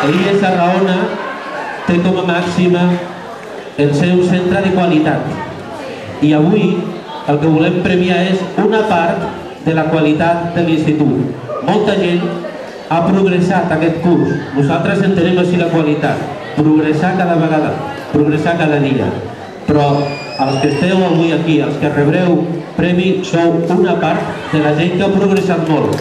l'Illa Sarraona té com a màxima el seu centre de qualitat. I avui el que volem premiar és una part de la qualitat de l'institut. Molta gent ha progressat aquest curs. Nosaltres entenem així la qualitat. Progressar cada vegada, progressar cada dia. Però els que esteu avui aquí, els que rebreu premi, sou una part de la gent que ha progressat molt.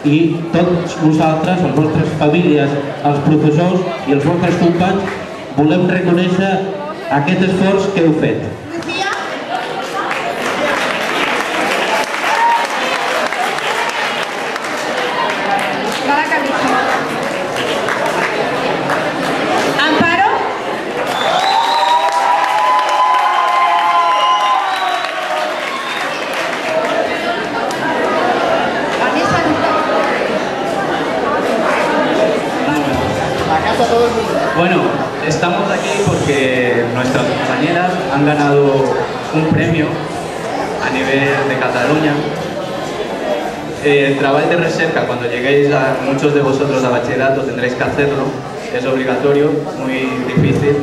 I tots nosaltres, les vostres famílies, els professors i els vostres companys, volem reconèixer aquest esforç que heu fet. Bueno, estamos aquí porque nuestras compañeras han ganado un premio a nivel de Cataluña. El trabajo de recerca, cuando lleguéis muchos de vosotros a bachillerato tendréis que hacerlo, es obligatorio, muy difícil.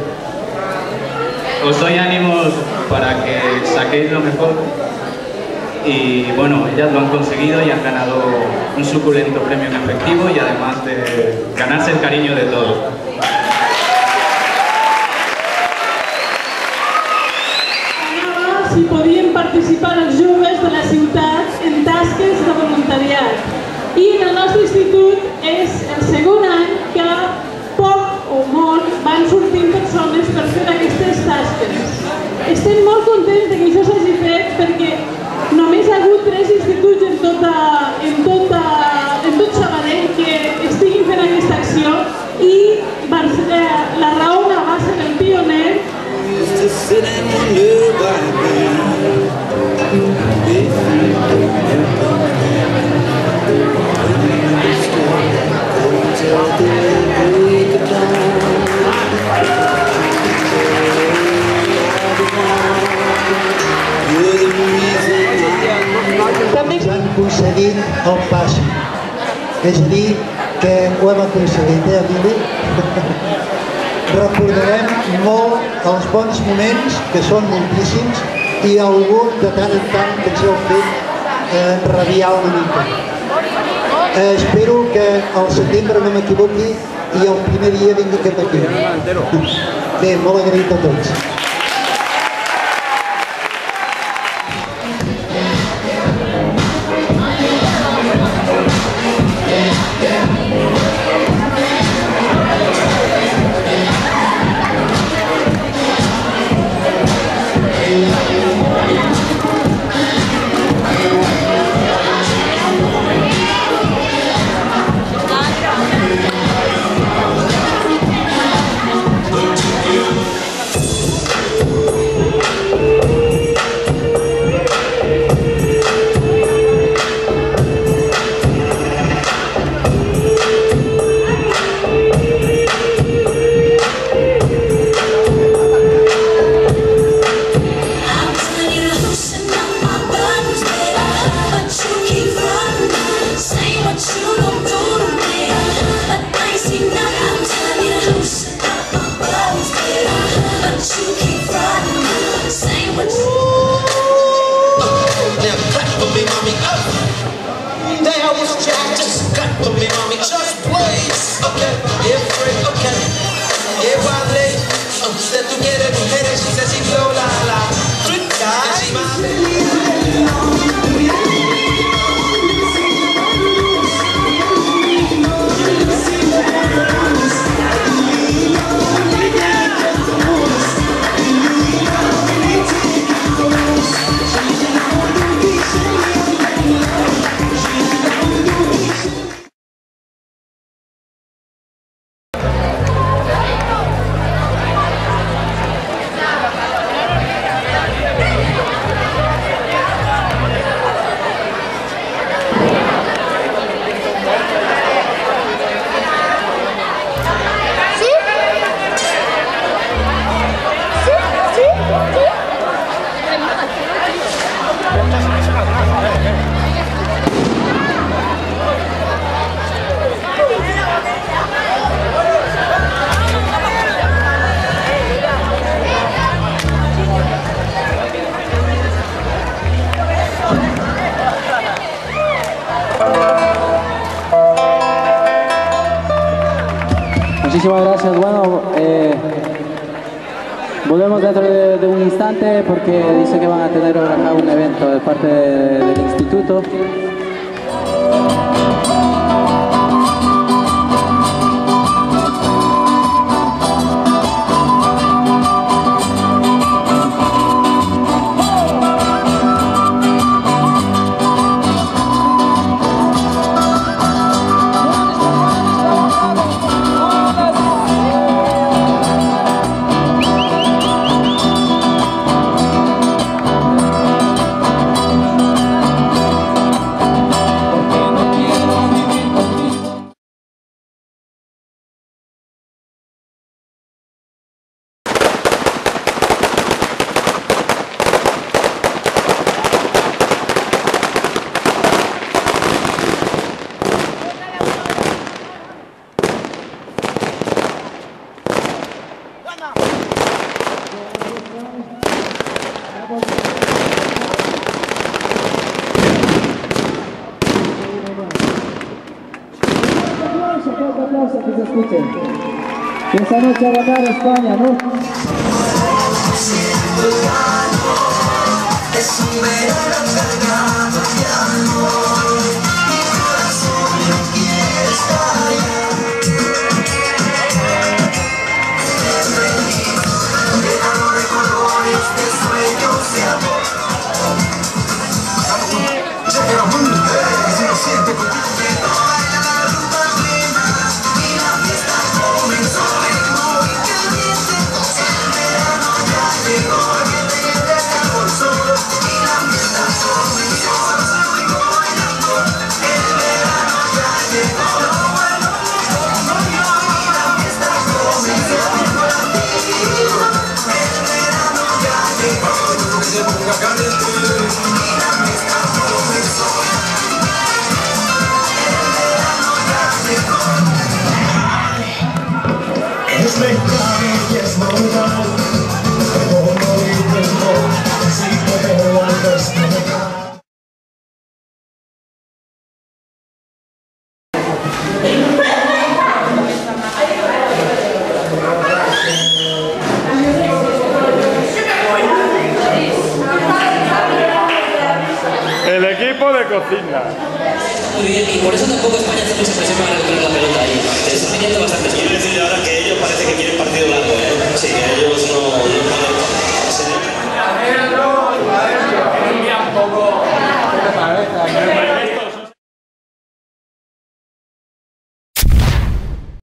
Os doy ánimos para que saquéis lo mejor y bueno, ellas lo han conseguido y han ganado un suculento premio en efectivo y además de ganarse el cariño de todos. Si podien participar els joves de la ciutat en tasques de voluntariat. I en el nostre institut és el segon any que poc o molt van sortint persones per fer aquestes tasques. Estem molt contents que això s'hagi fet perquè només hi ha hagut 3 instituts en tot Sabadell que estiguin fent aquesta acció i la Raona va ser el pioner. També s'han aconseguit el pas. És a dir, que ho hem aconseguit, Emili? Recordarem molt els bons moments, que són moltíssims, i algun de tant en tant que ens heu fet rabiar una mica. Espero que al setembre no m'equivoqui i el primer dia vingui cap aquí. Bé, molt agraït a tots. Muchísimas gracias. Bueno, volvemos dentro de un instante porque dice que van a tener ahora acá un evento de parte del instituto. Que se escuchen. Que esta noche va a ganar España, ¿no? Es un verano cargado de amor, mi corazón no quiere estallar. Verano de colores, de sueños de amor. Llega el mundo, si lo siento contigo. Es mexicano y es mortal, como no intento, si puedo algo esperar. El equipo de cocina. Muy bien, y por eso tampoco España hace mucha presión para recuperar la pelota ahí. Te está pidiendo bastante. Quiero decir ahora que ellos parece que quieren partido largo, ¿eh? Sí, que ellos no pueden. ¿Qué te parece?